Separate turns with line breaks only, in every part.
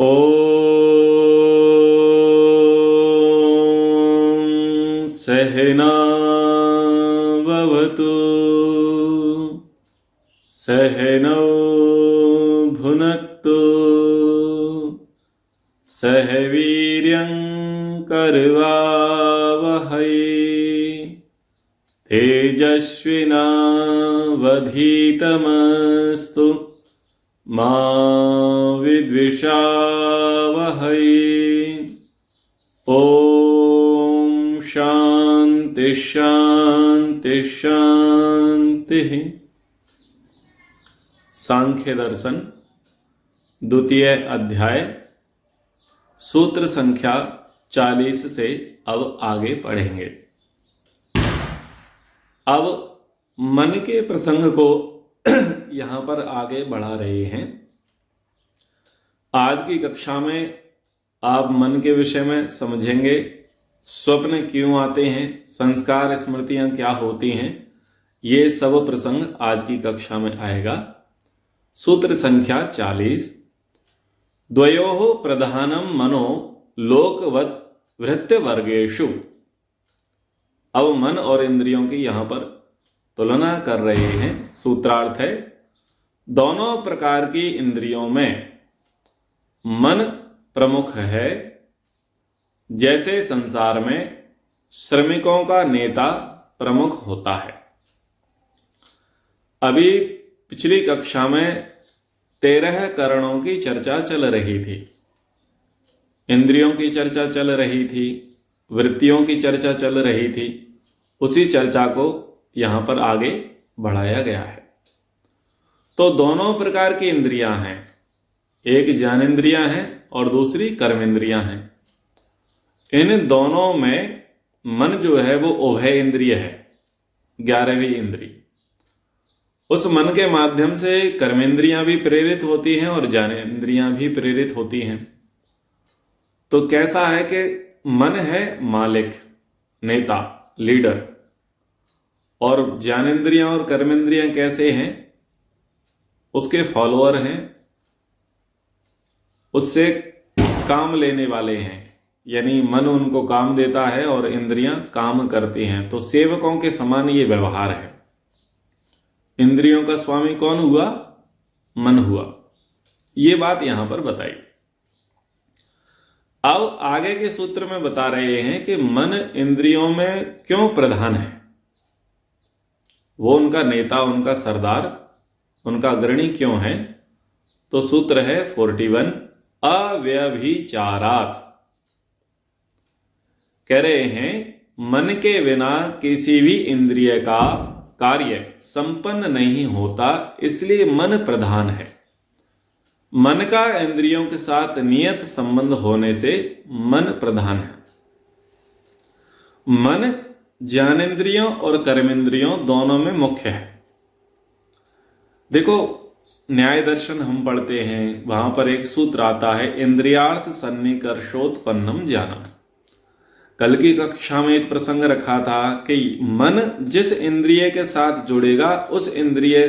ॐ सहना भवतु सहनौ भुनक्तु सह वीर्यं करवावहै तेजस्विनावधीतमस्तु मा विद्विषावहै। ॐ शान्ति शान्ति शान्तिः। सांख्य दर्शन द्वितीय अध्याय सूत्र संख्या 40 से अब आगे पढ़ेंगे। अब मन के प्रसंग को यहां पर आगे बढ़ा रहे हैं। आज की कक्षा में आप मन के विषय में समझेंगे, स्वप्न क्यों आते हैं, संस्कार स्मृतियां क्या होती हैं, ये सब प्रसंग आज की कक्षा में आएगा। सूत्र संख्या 40। द्वयोः प्रधानम मनो लोकवत् वृत्तिवर्गेषु। अब मन और इंद्रियों की यहां पर तुलना कर रहे हैं। सूत्रार्थ है, दोनों प्रकार की इंद्रियों में मन प्रमुख है। जैसे संसार में श्रमिकों का नेता प्रमुख होता है। अभी पिछली कक्षा में 13 करणों की चर्चा चल रही थी, इंद्रियों की चर्चा चल रही थी, वृत्तियों की चर्चा चल रही थी। उसी चर्चा को यहां पर आगे बढ़ाया गया है। तो दोनों प्रकार की इंद्रियां हैं, एक ज्ञानेंद्रियां हैं और दूसरी कर्मेंद्रियां हैं। इन दोनों में मन जो है वो उभय इंद्रिय है, 11वीं इंद्रिय। उस मन के माध्यम से कर्मेंद्रियां भी प्रेरित होती हैं और ज्ञानेंद्रियां भी प्रेरित होती हैं। तो कैसा है कि मन है मालिक, नेता, लीडर, और ज्ञानेंद्रियां और कर्मेंद्रियां कैसे हैं, उसके फॉलोअर हैं, उससे काम लेने वाले हैं। यानी मन उनको काम देता है और इंद्रियां काम करती हैं। तो सेवकों के समान ये व्यवहार है। इंद्रियों का स्वामी कौन हुआ? मन हुआ। ये बात यहां पर बताई। अब आगे के सूत्र में बता रहे हैं कि मन इंद्रियों में क्यों प्रधान है, वो उनका नेता, उनका सरदार, उनका अग्रणी क्यों है। तो सूत्र है 41, अव्यभिचारात्। कह रहे हैं मन के बिना किसी भी इंद्रिय का कार्य संपन्न नहीं होता, इसलिए मन प्रधान है। मन का इंद्रियों के साथ नियत संबंध होने से मन प्रधान है। मन ज्ञानेंद्रियों और कर्मेंद्रियों दोनों में मुख्य है। देखो, न्याय दर्शन हम पढ़ते हैं, वहां पर एक सूत्र आता है, इंद्रियार्थ सन्निकर्षोत्पन्नम ज्ञानम। कल की कक्षा में एक प्रसंग रखा था कि मन जिस इंद्रिय के साथ जुड़ेगा उस इंद्रिय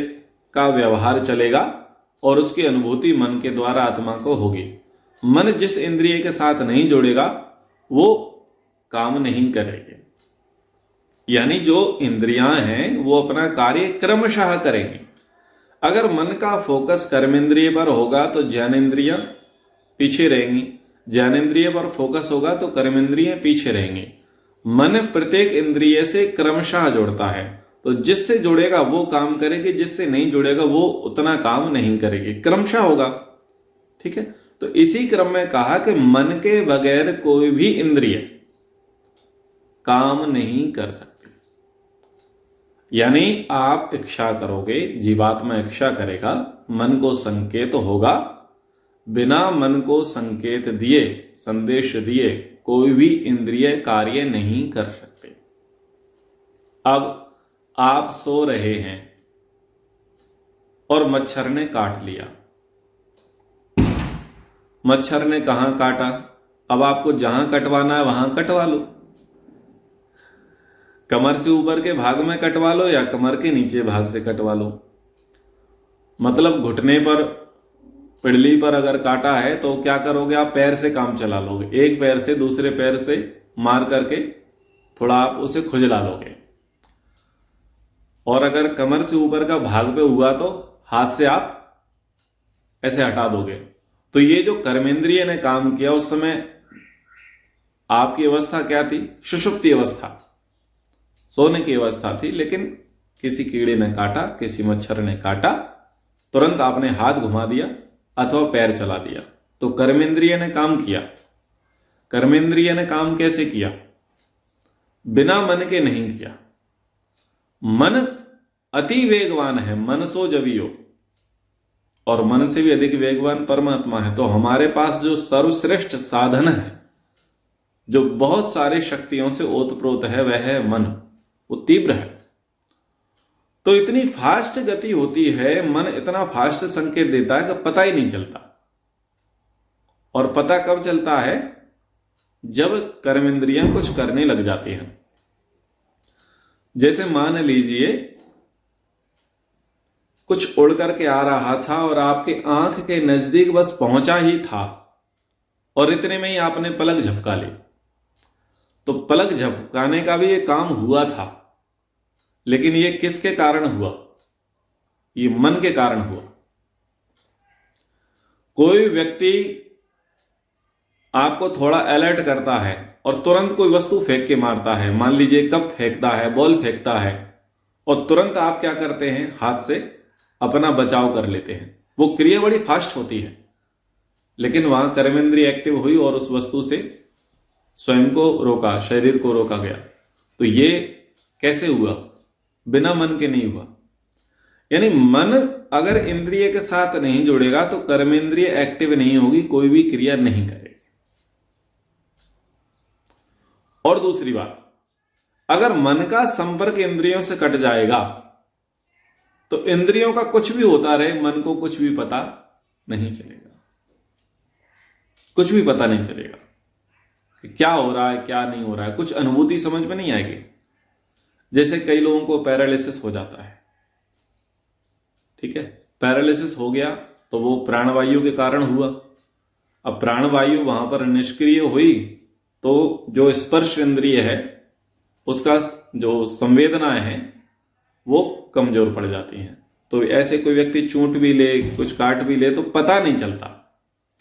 का व्यवहार चलेगा और उसकी अनुभूति मन के द्वारा आत्मा को होगी। मन जिस इंद्रिय के साथ नहीं जुड़ेगा वो काम नहीं करेगी। यानी जो इंद्रियां हैं वो अपना कार्य क्रमशः करेंगी। अगर मन का फोकस कर्मेंद्रिय पर होगा तो ज्ञानेंद्रियां पीछे रहेंगी, ज्ञानेंद्रिय पर फोकस होगा तो कर्मेंद्रियां पीछे रहेंगी। मन प्रत्येक इंद्रिय से क्रमशः जुड़ता है, तो जिससे जुड़ेगा वो काम करेगी, जिससे नहीं जुड़ेगा वो उतना काम नहीं करेगी, क्रमशः होगा। ठीक है, तो इसी क्रम में कहा कि मन के बगैर कोई भी इंद्रिय काम नहीं कर सकती। यानी आप इच्छा करोगे, जीवात्मा इच्छा करेगा, मन को संकेत होगा, बिना मन को संकेत दिए, संदेश दिए कोई भी इंद्रिय कार्य नहीं कर सकते। अब आप सो रहे हैं और मच्छर ने काट लिया। मच्छर ने कहां काटा? अब आपको जहां कटवाना है वहां कटवा लो। कमर से ऊपर के भाग में कटवा लो या कमर के नीचे भाग से कटवा लो। मतलब घुटने पर पिड़ली पर अगर काटा है तो क्या करोगे, आप पैर से काम चला लोगे, एक पैर से दूसरे पैर से मार करके थोड़ा आप उसे खुजला लोगे। और अगर कमर से ऊपर का भाग पे हुआ तो हाथ से आप ऐसे हटा दोगे। तो ये जो कर्मेंद्रिय ने काम किया उस समय आपकी अवस्था क्या थी, सुषुप्ति अवस्था, सोने की अवस्था थी। लेकिन किसी कीड़े ने काटा, किसी मच्छर ने काटा, तुरंत आपने हाथ घुमा दिया अथवा पैर चला दिया, तो कर्मेंद्रिय ने काम किया। कर्मेंद्रिय ने काम कैसे किया, बिना मन के नहीं किया। मन अति वेगवान है, मन सो जवियो, और मन से भी अधिक वेगवान परमात्मा है। तो हमारे पास जो सर्वश्रेष्ठ साधन है, जो बहुत सारी शक्तियों से ओतप्रोत है, वह है मन। वो तीव्र है। तो इतनी फास्ट गति होती है, मन इतना फास्ट संकेत देता है कि पता ही नहीं चलता। और पता कब चलता है, जब कर्मेंद्रियां कुछ करने लग जाती हैं। जैसे मान लीजिए कुछ उड़ करके आ रहा था और आपके आंख के नजदीक बस पहुंचा ही था, और इतने में ही आपने पलक झपका ली। तो पलक झपकाने का भी ये काम हुआ था, लेकिन ये किसके कारण हुआ, ये मन के कारण हुआ। कोई व्यक्ति आपको थोड़ा अलर्ट करता है और तुरंत कोई वस्तु फेंक के मारता है, मान लीजिए कप फेंकता है, बॉल फेंकता है, और तुरंत आप क्या करते हैं, हाथ से अपना बचाव कर लेते हैं। वो क्रिया बड़ी फास्ट होती है, लेकिन वहां कर्मेंद्रिय एक्टिव हुई और उस वस्तु से स्वयं को रोका, शरीर को रोका गया। तो ये कैसे हुआ, बिना मन के नहीं हुआ। यानी मन अगर इंद्रिय के साथ नहीं जुड़ेगा तो कर्मेंद्रिय एक्टिव नहीं होगी, कोई भी क्रिया नहीं करेगी। और दूसरी बात, अगर मन का संपर्क इंद्रियों से कट जाएगा तो इंद्रियों का कुछ भी होता रहे, मन को कुछ भी पता नहीं चलेगा, कुछ भी पता नहीं चलेगा कि क्या हो रहा है, क्या नहीं हो रहा है, कुछ अनुभूति समझ में नहीं आएगी। जैसे कई लोगों को पैरालिसिस हो जाता है, ठीक है, पैरालिसिस हो गया तो वो प्राणवायु के कारण हुआ। अब प्राणवायु वहां पर निष्क्रिय हुई तो जो स्पर्श इंद्रिय है, उसका जो संवेदनाएं हैं वो कमजोर पड़ जाती हैं। तो ऐसे कोई व्यक्ति चूंट भी ले, कुछ काट भी ले, तो पता नहीं चलता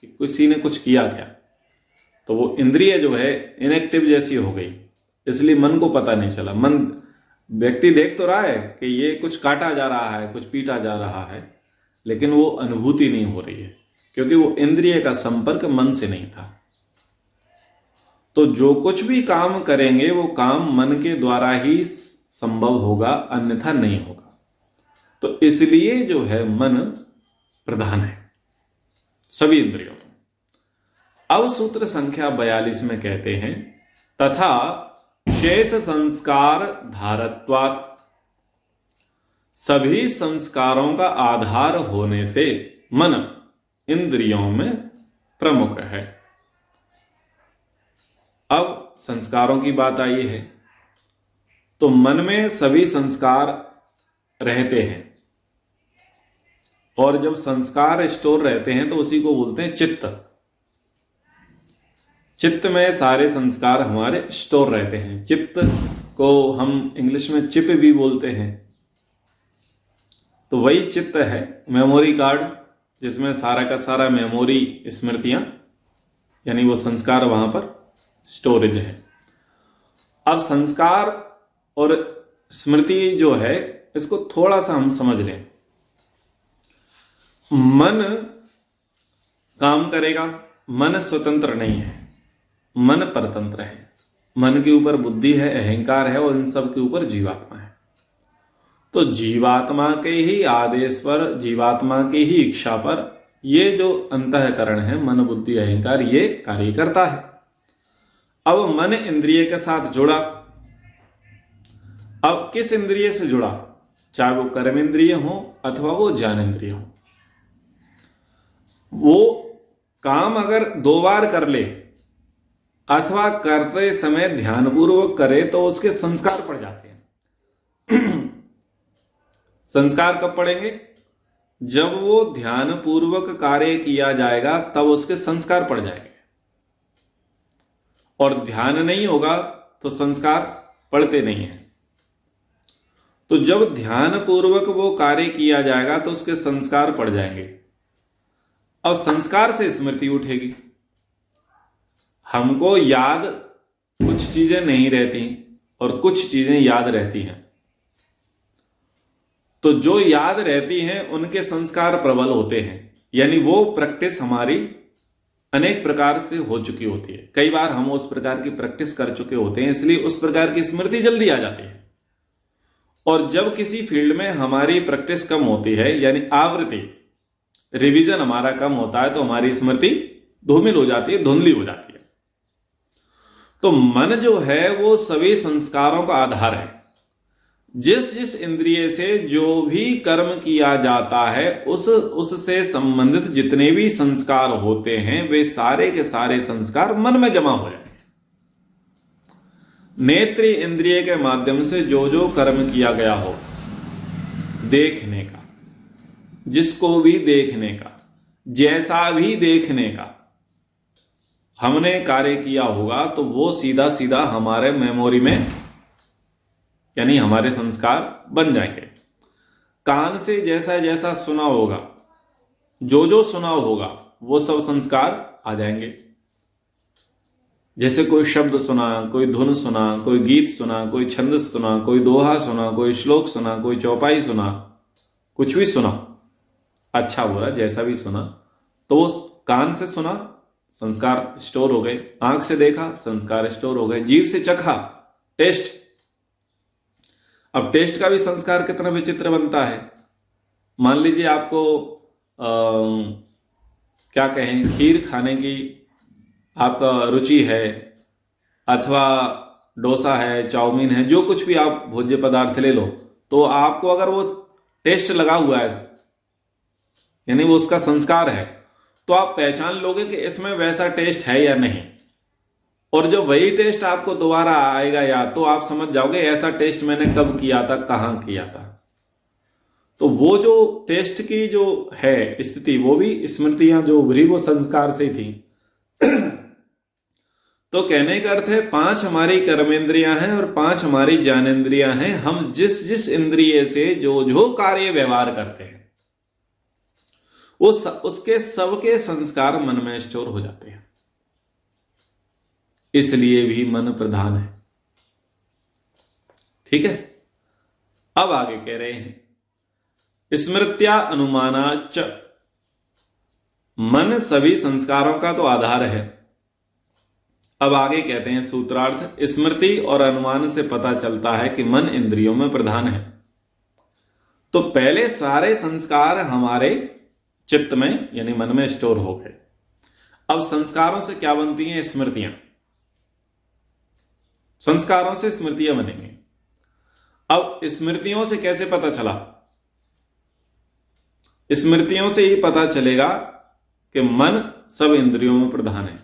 कि किसी ने कुछ किया क्या। तो वो इंद्रिय जो है इनएक्टिव जैसी हो गई, इसलिए मन को पता नहीं चला। मन, व्यक्ति देख तो रहा है कि ये कुछ काटा जा रहा है, कुछ पीटा जा रहा है, लेकिन वो अनुभूति नहीं हो रही है, क्योंकि वो इंद्रिय का संपर्क मन से नहीं था। तो जो कुछ भी काम करेंगे वो काम मन के द्वारा ही संभव होगा, अन्यथा नहीं होगा। तो इसलिए जो है मन प्रधान है सभी इंद्रियों में। अब सूत्र संख्या 42 में कहते हैं, तथा शेष संस्कार धारत्वात्, सभी संस्कारों का आधार होने से मन इंद्रियों में प्रमुख है। अब संस्कारों की बात आई है, तो मन में सभी संस्कार रहते हैं, और जब संस्कार स्टोर रहते हैं तो उसी को बोलते हैं चित्त। चित्त में सारे संस्कार हमारे स्टोर रहते हैं। चित्त को हम इंग्लिश में चिप भी बोलते हैं। तो वही चित्त है, मेमोरी कार्ड, जिसमें सारा का सारा मेमोरी, स्मृतियां, यानी वो संस्कार वहां पर स्टोरेज है। अब संस्कार और स्मृति जो है, इसको थोड़ा सा हम समझ लें। मन काम करेगा, मन स्वतंत्र नहीं है, मन परतंत्र है। मन के ऊपर बुद्धि है, अहंकार है, और इन सब के ऊपर जीवात्मा है। तो जीवात्मा के ही आदेश पर, जीवात्मा की ही इच्छा पर ये जो अंतःकरण है, मन बुद्धि अहंकार, ये कार्य करता है। अब मन इंद्रिय के साथ जुड़ा। अब किस इंद्रिय से जुड़ा, चाहे वो कर्मेंद्रिय हो अथवा वो ज्ञानेंद्रिय हो, वो काम अगर 2 बार कर ले अथवा करते समय ध्यानपूर्वक करे तो उसके संस्कार पड़ जाते हैं। संस्कार कब पड़ेंगे, जब वो ध्यान पूर्वक कार्य किया जाएगा तब उसके संस्कार पड़ जाएंगे, और ध्यान नहीं होगा तो संस्कार पड़ते नहीं है। तो जब ध्यान पूर्वक वो कार्य किया जाएगा तो उसके संस्कार पड़ जाएंगे। अब संस्कार से स्मृति उठेगी। हमको याद कुछ चीजें नहीं रहती और कुछ चीजें याद रहती हैं। तो जो याद रहती हैं उनके संस्कार प्रबल होते हैं, यानी वो प्रैक्टिस हमारी अनेक प्रकार से हो चुकी होती है। कई बार हम उस प्रकार की प्रैक्टिस कर चुके होते हैं, इसलिए उस प्रकार की स्मृति जल्दी आ जाती है। और जब किसी फील्ड में हमारी प्रैक्टिस कम होती है, यानी आवृत्ति, रिवीजन हमारा कम होता है, तो हमारी स्मृति धूमिल हो जाती है, धुंधली हो जाती है। तो मन जो है वो सभी संस्कारों का आधार है। जिस जिस इंद्रिय से जो भी कर्म किया जाता है उससे संबंधित जितने भी संस्कार होते हैं वे सारे के सारे संस्कार मन में जमा हो जाएंगे। नेत्र इंद्रिय के माध्यम से जो जो कर्म किया गया हो, देखने का, जिसको भी देखने का, जैसा भी देखने का हमने कार्य किया होगा, तो वो सीधा सीधा हमारे मेमोरी में, यानी हमारे संस्कार बन जाएंगे। कान से जैसा जैसा सुना होगा, जो जो सुना होगा वो सब संस्कार आ जाएंगे। जैसे कोई शब्द सुना, कोई धुन सुना, कोई गीत सुना, कोई छंद सुना, कोई दोहा सुना, कोई श्लोक सुना, कोई चौपाई सुना, कुछ भी सुना, अच्छा बुरा जैसा भी सुना, तो वो कान से सुना, संस्कार स्टोर हो गए। आंख से देखा, संस्कार स्टोर हो गए। जीभ से चखा, टेस्ट। अब टेस्ट का भी संस्कार कितना विचित्र बनता है। मान लीजिए आपको क्या कहें, खीर खाने की आपका रुचि है, अथवा डोसा है, चाउमीन है, जो कुछ भी आप भोज्य पदार्थ ले लो, तो आपको अगर वो टेस्ट लगा हुआ है, यानी वो उसका संस्कार है, तो आप पहचान लोगे कि इसमें वैसा टेस्ट है या नहीं। और जब वही टेस्ट आपको दोबारा आएगा याद, तो आप समझ जाओगे ऐसा टेस्ट मैंने कब किया था, कहां किया था। तो वो जो टेस्ट की जो है स्थिति, वो भी स्मृतियां जो उभरी वो संस्कार से थी। तो कहने का अर्थ है 5 हमारी कर्मेंद्रियां हैं और 5 हमारी ज्ञानेंद्रियां हैं। हम जिस जिस इंद्रिय से जो जो कार्य व्यवहार करते हैं उसके सबके संस्कार मन में स्टोर हो जाते हैं। इसलिए भी मन प्रधान है। ठीक है। अब आगे कह रहे हैं स्मृत्या अनुमानाच, मन सभी संस्कारों का तो आधार है। अब आगे कहते हैं सूत्रार्थ, स्मृति और अनुमान से पता चलता है कि मन इंद्रियों में प्रधान है। तो पहले सारे संस्कार हमारे चित्त में यानी मन में स्टोर हो गए। अब संस्कारों से क्या बनती हैं? स्मृतियां। संस्कारों से स्मृतियां बनेंगी। अब स्मृतियों से कैसे पता चला? स्मृतियों से ही पता चलेगा कि मन सब इंद्रियों में प्रधान है,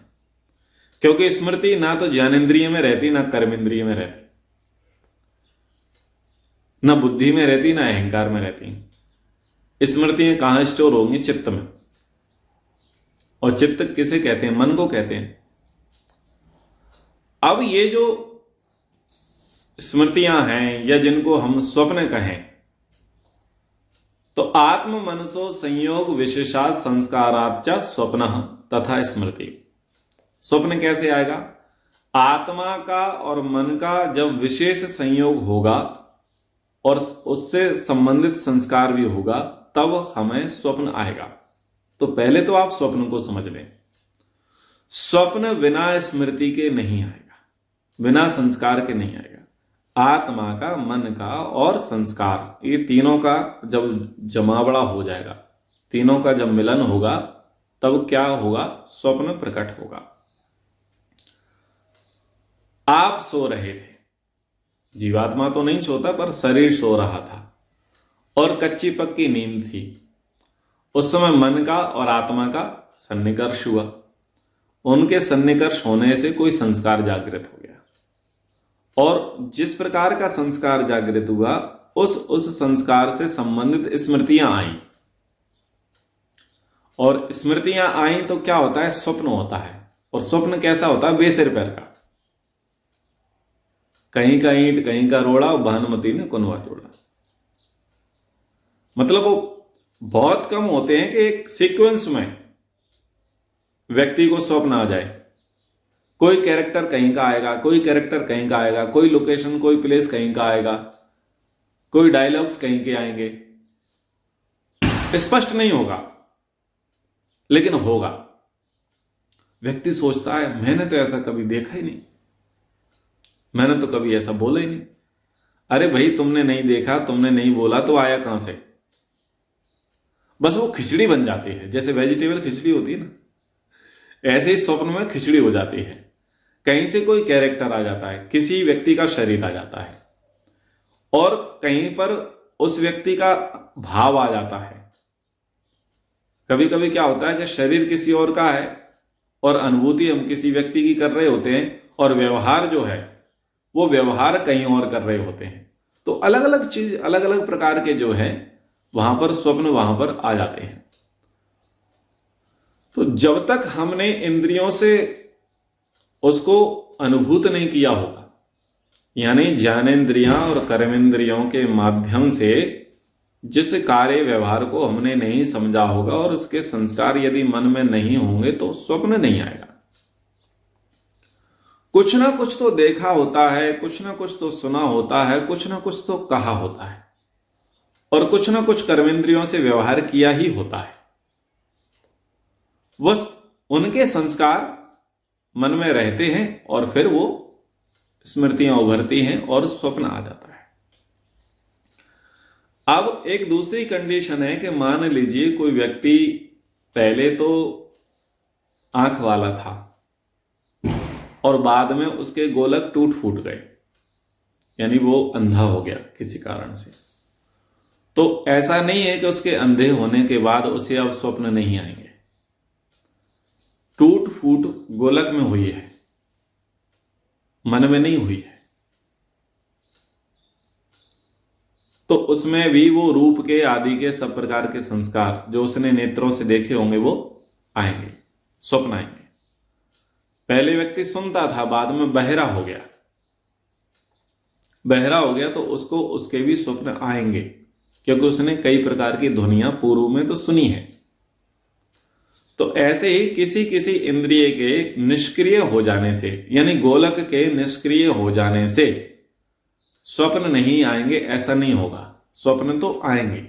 क्योंकि स्मृति ना तो ज्ञानेंद्रिय में रहती, ना कर्मेंद्रिय में रहती, ना बुद्धि में रहती, ना अहंकार में रहती। स्मृतियां कहां स्टोर होंगी? चित्त में। और चित्त किसे कहते हैं? मन को कहते हैं। अब ये जो स्मृतियां हैं या जिनको हम स्वप्न कहें, तो आत्म मनसो संयोग विशेषात संस्काराच्च स्वप्न तथा स्मृति। स्वप्न कैसे आएगा? आत्मा का और मन का जब विशेष संयोग होगा और उससे संबंधित संस्कार भी होगा, तब हमें स्वप्न आएगा। तो पहले तो आप स्वप्न को समझ लें। स्वप्न बिना स्मृति के नहीं आएगा, बिना संस्कार के नहीं आएगा। आत्मा का, मन का और संस्कार, ये तीनों का जब जमावड़ा हो जाएगा, तीनों का जब मिलन होगा, तब क्या होगा? स्वप्न प्रकट होगा। आप सो रहे थे, जीवात्मा तो नहीं सोता पर शरीर सो रहा था और कच्ची पक्की नींद थी। उस समय मन का और आत्मा का सन्निकर्ष हुआ। उनके सन्निकर्ष होने से कोई संस्कार जागृत हो गया, और जिस प्रकार का संस्कार जागृत हुआ उस संस्कार से संबंधित स्मृतियां आई। और स्मृतियां आई तो क्या होता है, स्वप्न होता है। और स्वप्न कैसा होता है, बेसिर पैर का, कहीं का ईंट कहीं का रोड़ा, भानुमती ने कुनवा जोड़ा। मतलब वो बहुत कम होते हैं कि एक सीक्वेंस में व्यक्ति को स्वप्न आ जाए। कोई कैरेक्टर कहीं का आएगा, कोई कैरेक्टर कहीं का आएगा, कोई लोकेशन कोई प्लेस कहीं का आएगा, कोई डायलॉग्स कहीं के आएंगे। स्पष्ट नहीं होगा लेकिन होगा। व्यक्ति सोचता है मैंने तो ऐसा कभी देखा ही नहीं, मैंने तो कभी ऐसा बोला ही नहीं। अरे भाई, तुमने नहीं देखा, तुमने नहीं बोला तो आया कहां से? बस वो खिचड़ी बन जाती है, जैसे वेजिटेबल खिचड़ी होती है ना, ऐसे ही स्वप्न में खिचड़ी हो जाती है। कहीं से कोई कैरेक्टर आ जाता है, किसी व्यक्ति का शरीर आ जाता है, और कहीं पर उस व्यक्ति का भाव आ जाता है। कभी कभी क्या होता है कि शरीर किसी और का है और अनुभूति हम किसी व्यक्ति की कर रहे होते हैं, और व्यवहार जो है वो व्यवहार कहीं और कर रहे होते हैं। तो अलग अलग चीज, अलग अलग प्रकार के जो है वहां पर स्वप्न वहां पर आ जाते हैं। तो जब तक हमने इंद्रियों से उसको अनुभूत नहीं किया होगा, यानी ज्ञानेंद्रियां और कर्मेंद्रियों के माध्यम से जिस कार्य व्यवहार को हमने नहीं समझा होगा, और उसके संस्कार यदि मन में नहीं होंगे, तो स्वप्न नहीं आएगा। कुछ ना कुछ तो देखा होता है, कुछ ना कुछ तो सुना होता है, कुछ ना कुछ तो कहा होता है, और कुछ ना कुछ कर्मेंद्रियों से व्यवहार किया ही होता है। बस उनके संस्कार मन में रहते हैं और फिर वो स्मृतियां उभरती हैं और स्वप्न आ जाता है। अब एक दूसरी कंडीशन है कि मान लीजिए कोई व्यक्ति पहले तो आंख वाला था और बाद में उसके गोलक टूट फूट गए, यानी वो अंधा हो गया किसी कारण से। तो ऐसा नहीं है कि उसके अंधे होने के बाद उसे अब स्वप्न नहीं आएंगे। टूट फूट गोलक में हुई है, मन में नहीं हुई है, तो उसमें भी वो रूप के आदि के सब प्रकार के संस्कार जो उसने नेत्रों से देखे होंगे वो आएंगे, स्वप्न आएंगे। पहले व्यक्ति सुनता था, बाद में बहरा हो गया, बहरा हो गया तो उसको उसके भी स्वप्न आएंगे, क्योंकि उसने कई प्रकार की ध्वनियां पूर्व में तो सुनी है। तो ऐसे ही किसी किसी इंद्रिय के निष्क्रिय हो जाने से, यानी गोलक के निष्क्रिय हो जाने से स्वप्न नहीं आएंगे, ऐसा नहीं होगा। स्वप्न तो आएंगे,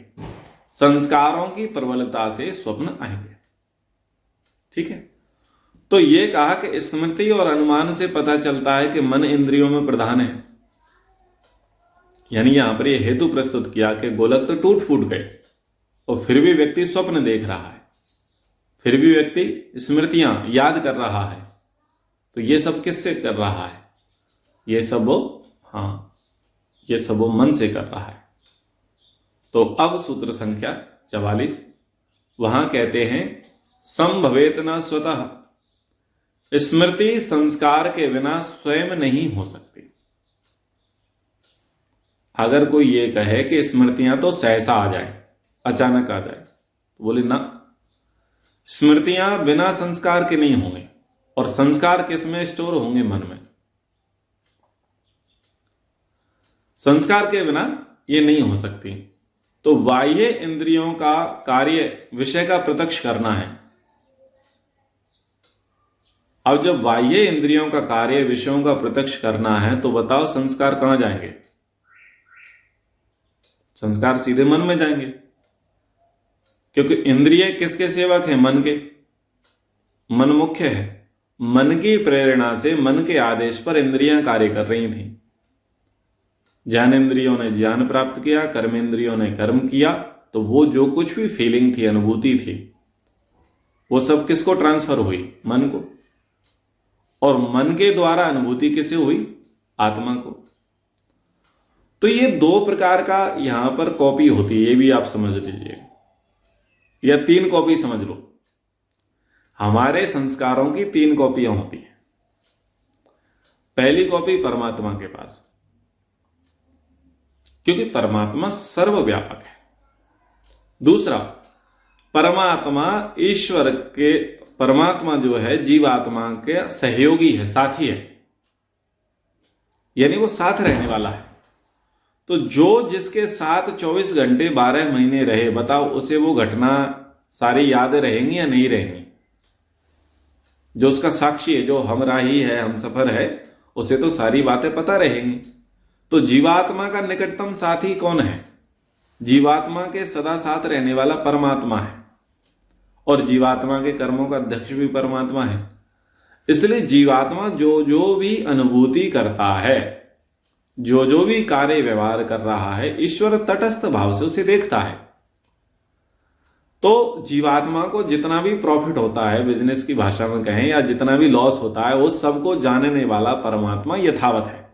संस्कारों की प्रबलता से स्वप्न आएंगे। ठीक है, तो ये कहा कि स्मृति और अनुमान से पता चलता है कि मन इंद्रियों में प्रधान है। यानी यहां पर यह हेतु प्रस्तुत किया कि गोलक तो टूट फूट गए और फिर भी व्यक्ति स्वप्न देख रहा है, फिर भी व्यक्ति स्मृतियां याद कर रहा है। तो ये सब किससे कर रहा है? ये सब ये सब वो मन से कर रहा है। तो अब सूत्र संख्या 44 वहां कहते हैं, संभवेत न स्वतः, स्मृति संस्कार के बिना स्वयं नहीं हो सकती। अगर कोई ये कहे कि स्मृतियां तो सहसा आ जाए, अचानक आ जाए, तो बोले ना, स्मृतियां बिना संस्कार के नहीं होंगे, और संस्कार किसमें स्टोर होंगे? मन में। संस्कार के बिना ये नहीं हो सकती। तो बाह्य इंद्रियों का कार्य विषय का प्रत्यक्ष करना है। अब जब बाह्य इंद्रियों का कार्य विषयों का प्रत्यक्ष करना है, तो बताओ संस्कार कहां जाएंगे? संस्कार सीधे मन में जाएंगे, क्योंकि इंद्रिय किसके सेवक है? मन के। मन मुख्य है। मन की प्रेरणा से, मन के आदेश पर इंद्रियां कार्य कर रही थी। ज्ञानेंद्रियों ने ज्ञान प्राप्त किया, कर्मेंद्रियों ने कर्म किया, तो वो जो कुछ भी फीलिंग थी, अनुभूति थी, वो सब किसको ट्रांसफर हुई? मन को। और मन के द्वारा अनुभूति किसे हुई? आत्मा को। तो ये दो प्रकार का यहां पर कॉपी होती है, ये भी आप समझ लीजिए, या 3 कॉपी समझ लो। हमारे संस्कारों की 3 कॉपियां होती हैं। पहली कॉपी परमात्मा के पास, क्योंकि परमात्मा सर्वव्यापक है। दूसरा, परमात्मा ईश्वर के, परमात्मा जो है जीवात्मा के सहयोगी है, साथी है, यानी वो साथ रहने वाला है। तो जो जिसके साथ 24 घंटे 12 महीने रहे, बताओ उसे वो घटना सारी याद रहेंगी या नहीं रहेंगी? जो उसका साक्षी है, जो हमराही है, हमसफर है, उसे तो सारी बातें पता रहेंगी। तो जीवात्मा का निकटतम साथी कौन है? जीवात्मा के सदा साथ रहने वाला परमात्मा है, और जीवात्मा के कर्मों का अध्यक्ष भी परमात्मा है। इसलिए जीवात्मा जो जो भी अनुभूति करता है, जो जो भी कार्य व्यवहार कर रहा है, ईश्वर तटस्थ भाव से उसे देखता है। तो जीवात्मा को जितना भी प्रॉफिट होता है, बिजनेस की भाषा में कहें, या जितना भी लॉस होता है, वो सबको जानने वाला परमात्मा यथावत है।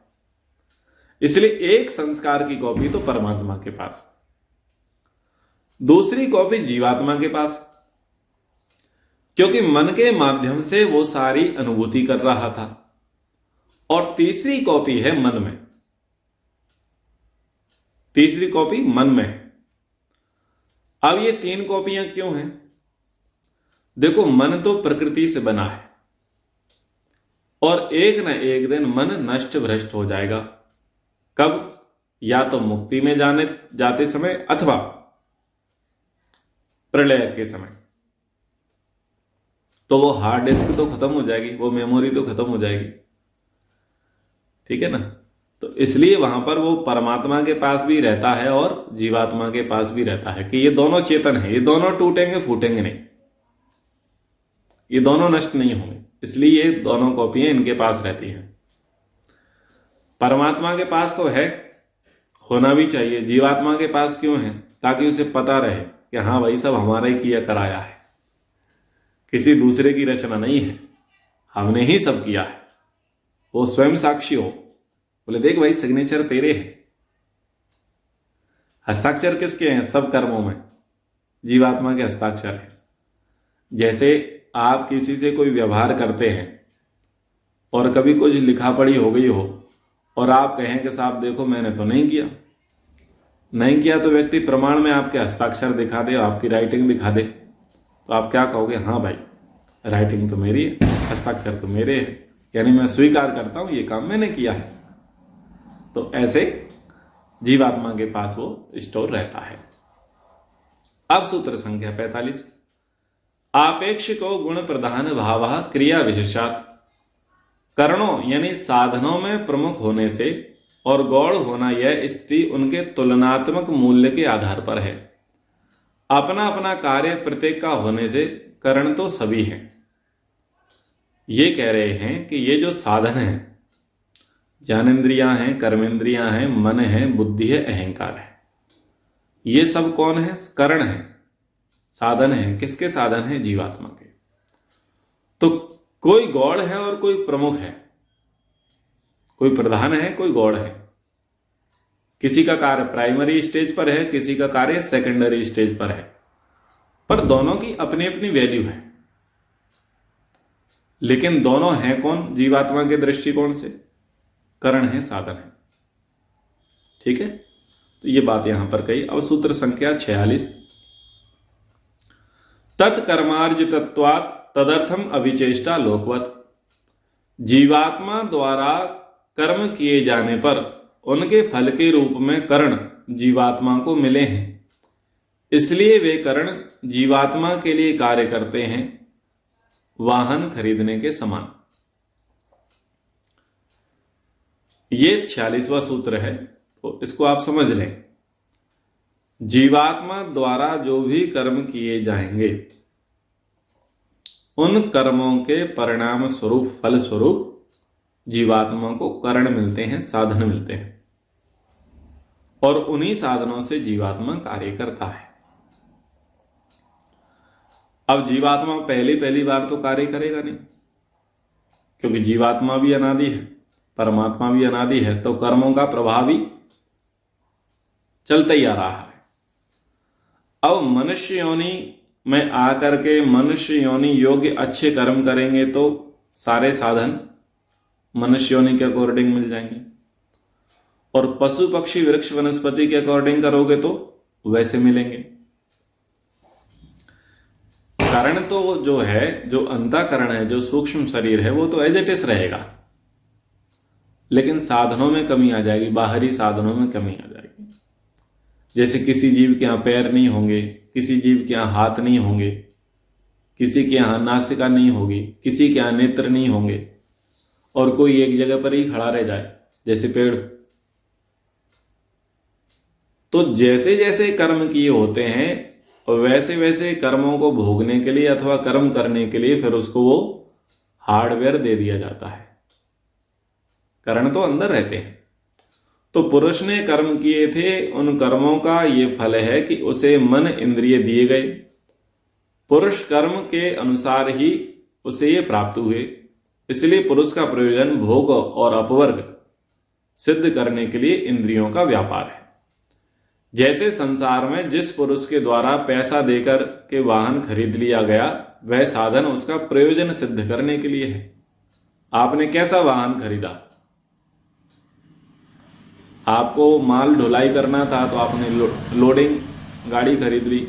इसलिए एक संस्कार की कॉपी तो परमात्मा के पास, दूसरी कॉपी जीवात्मा के पास, क्योंकि मन के माध्यम से वो सारी अनुभूति कर रहा था, और तीसरी कॉपी है मन में, तीसरी कॉपी मन में है। अब ये 3 कॉपियां क्यों हैं? देखो, मन तो प्रकृति से बना है, और एक न एक दिन मन नष्ट भ्रष्ट हो जाएगा। कब? या तो मुक्ति में जाते समय, अथवा प्रलय के समय। तो वो हार्ड डिस्क तो खत्म हो जाएगी, वो मेमोरी तो खत्म हो जाएगी, ठीक है ना? तो इसलिए वहां पर वो परमात्मा के पास भी रहता है और जीवात्मा के पास भी रहता है कि ये दोनों चेतन है, ये दोनों टूटेंगे फूटेंगे नहीं, ये दोनों नष्ट नहीं होंगे। इसलिए ये दोनों कॉपियां इनके पास रहती हैं। परमात्मा के पास तो है, होना भी चाहिए। जीवात्मा के पास क्यों है? ताकि उसे पता रहे कि हाँ भाई, सब हमारा ही किया कराया है, किसी दूसरे की रचना नहीं है, हमने ही सब किया है। वो स्वयं साक्षी हो, बोले देख भाई, सिग्नेचर तेरे हैं। हस्ताक्षर किसके हैं? सब कर्मों में जीवात्मा के हस्ताक्षर हैं। जैसे आप किसी से कोई व्यवहार करते हैं और कभी कुछ लिखा पढ़ी हो गई हो और आप कहें कि साहब देखो मैंने तो नहीं किया, नहीं किया, तो व्यक्ति प्रमाण में आपके हस्ताक्षर दिखा दे, आपकी राइटिंग दिखा दे, तो आप क्या कहोगे? हाँ भाई, राइटिंग तो मेरी है, हस्ताक्षर तो मेरे है, यानी मैं स्वीकार करता हूं ये काम मैंने किया है। तो ऐसे जीवात्मा के पास वो स्टोर रहता है। अब सूत्र संख्या 45, आपेक्षिको गुण प्रधान भाव क्रिया विशेषात। करणों यानी साधनों में प्रमुख होने से और गौण होना, यह स्थिति उनके तुलनात्मक मूल्य के आधार पर है। अपना अपना कार्य प्रत्येक का होने से करण तो सभी हैं। ये कह रहे हैं कि ये जो साधन है, ज्ञानेन्द्रियां हैं, कर्मेंद्रियां हैं, मन है, बुद्धि है, अहंकार है, ये सब कौन है? करण है, साधन है। किसके साधन है? जीवात्मा के। तो कोई गौड़ है और कोई प्रमुख है, कोई प्रधान है, कोई गौड़ है। किसी का कार्य प्राइमरी स्टेज पर है, किसी का कार्य सेकेंडरी स्टेज पर है, पर दोनों की अपनी अपनी वैल्यू है। लेकिन दोनों हैं कौन? जीवात्मा के दृष्टिकोण से करण है, साधन है, ठीक है? तो ये बात यहां पर कही। अब सूत्र संख्या 46, तत्कर्मार्जितत्वात् तदर्थम अविचेष्टा लोकवत। जीवात्मा द्वारा कर्म किए जाने पर उनके फल के रूप में करण जीवात्मा को मिले हैं, इसलिए वे करण जीवात्मा के लिए कार्य करते हैं, वाहन खरीदने के समान। ये 46वां सूत्र है, तो इसको आप समझ लें। जीवात्मा द्वारा जो भी कर्म किए जाएंगे, उन कर्मों के परिणाम स्वरूप, फल स्वरूप जीवात्मा को करण मिलते हैं, साधन मिलते हैं, और उन्हीं साधनों से जीवात्मा कार्य करता है। अब जीवात्मा पहली बार तो कार्य करेगा नहीं, क्योंकि जीवात्मा भी अनादि है, परमात्मा भी अनादि है, तो कर्मों का प्रभाव ही चलता ही आ रहा है। अब मनुष्य योनि में आकर के मनुष्य योनि योग्य अच्छे कर्म करेंगे तो सारे साधन मनुष्य योनि के अकॉर्डिंग मिल जाएंगे, और पशु पक्षी वृक्ष वनस्पति के अकॉर्डिंग करोगे तो वैसे मिलेंगे। कारण तो जो है, जो अंतःकरण है, जो सूक्ष्म शरीर है, वो तो एज इट इज रहेगा, लेकिन साधनों में कमी आ जाएगी, बाहरी साधनों में कमी आ जाएगी। जैसे किसी जीव के यहाँ पैर नहीं होंगे, किसी जीव के यहाँ हाथ नहीं होंगे, किसी के यहाँ नासिका नहीं होगी, किसी के यहाँ नेत्र नहीं होंगे, और कोई एक जगह पर ही खड़ा रह जाए जैसे पेड़। तो जैसे जैसे कर्म किए होते हैं वैसे वैसे कर्मों को भोगने के लिए अथवा कर्म करने के लिए फिर उसको वो हार्डवेयर दे दिया जाता है। कारण तो अंदर रहते हैं। तो पुरुष ने कर्म किए थे, उन कर्मों का ये फल है कि उसे मन इंद्रिय दिए गए, पुरुष कर्म के अनुसार ही उसे ये प्राप्त हुए। इसलिए पुरुष का प्रयोजन भोग और अपवर्ग सिद्ध करने के लिए इंद्रियों का व्यापार है। जैसे संसार में जिस पुरुष के द्वारा पैसा देकर के वाहन खरीद लिया गया, वह साधन उसका प्रयोजन सिद्ध करने के लिए है। आपने कैसा वाहन खरीदा? आपको माल ढुलाई करना था तो आपने लोडिंग गाड़ी खरीद ली।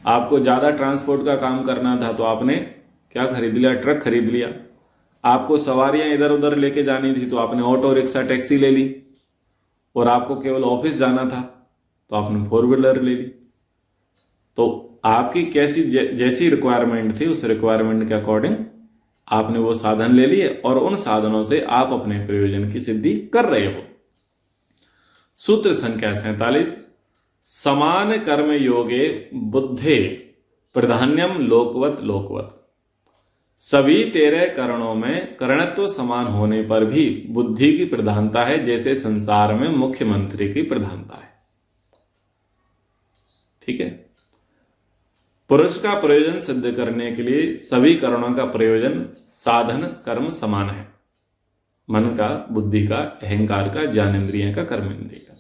आपको ज्यादा ट्रांसपोर्ट का काम करना था तो आपने क्या खरीद लिया? ट्रक खरीद लिया। आपको सवारियां इधर उधर लेके जानी थी तो आपने ऑटो रिक्शा टैक्सी ले ली। और आपको केवल ऑफिस जाना था तो आपने 4 व्हीलर ले ली। तो आपकी कैसी जैसी रिक्वायरमेंट थी उस रिक्वायरमेंट के अकॉर्डिंग आपने वो साधन ले लिए और उन साधनों से आप अपने प्रयोजन की सिद्धि कर रहे हो। सूत्र संख्या 47। समान कर्म योगे बुद्धे प्राधान्यम लोकवत लोकवत। सभी 13 करणों में करणत्व समान होने पर भी बुद्धि की प्रधानता है, जैसे संसार में मुख्यमंत्री की प्रधानता है। ठीक है। पुरुष का प्रयोजन सिद्ध करने के लिए सभी करणों का प्रयोजन साधन कर्म समान है। मन का, बुद्धि का, अहंकार का, ज्ञानेंद्रिय का, कर्मेंद्रिय का।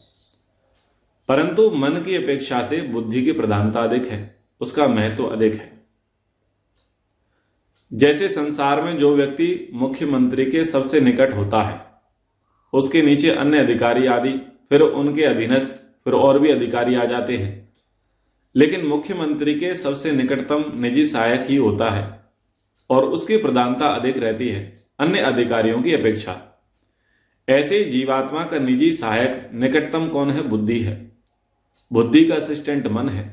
परंतु मन की अपेक्षा से बुद्धि की प्रधानता अधिक है, उसका महत्व अधिक है। जैसे संसार में जो व्यक्ति मुख्यमंत्री के सबसे निकट होता है, उसके नीचे अन्य अधिकारी आदि, फिर उनके अधीनस्थ, फिर और भी अधिकारी आ जाते हैं, लेकिन मुख्यमंत्री के सबसे निकटतम निजी सहायक ही होता है और उसकी प्रधानता अधिक रहती है अन्य अधिकारियों की अपेक्षा। ऐसे ही जीवात्मा का निजी सहायक निकटतम कौन है? बुद्धि है। बुद्धि का असिस्टेंट मन है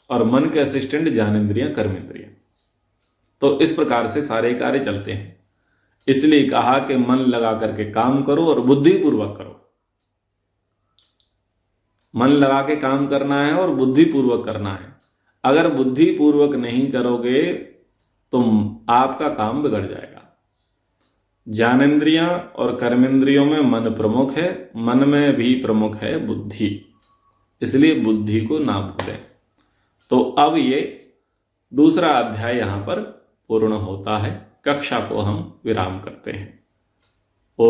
और मन के असिस्टेंट ज्ञानेंद्रिय, कर्मेंद्रिय। तो इस प्रकार से सारे कार्य चलते हैं। इसलिए कहा कि मन लगा करके काम करो और बुद्धि पूर्वक करो। मन लगा के काम करना है और बुद्धि पूर्वक करना है। अगर बुद्धि पूर्वक नहीं करोगे तो आपका काम बिगड़ जाएगा। ज्ञानेंद्रियां और कर्मेंद्रियों में मन प्रमुख है, मन में भी प्रमुख है बुद्धि। इसलिए बुद्धि को ना भूलें। तो अब ये दूसरा अध्याय यहां पर पूर्ण होता है। कक्षा को हम विराम करते हैं। ओ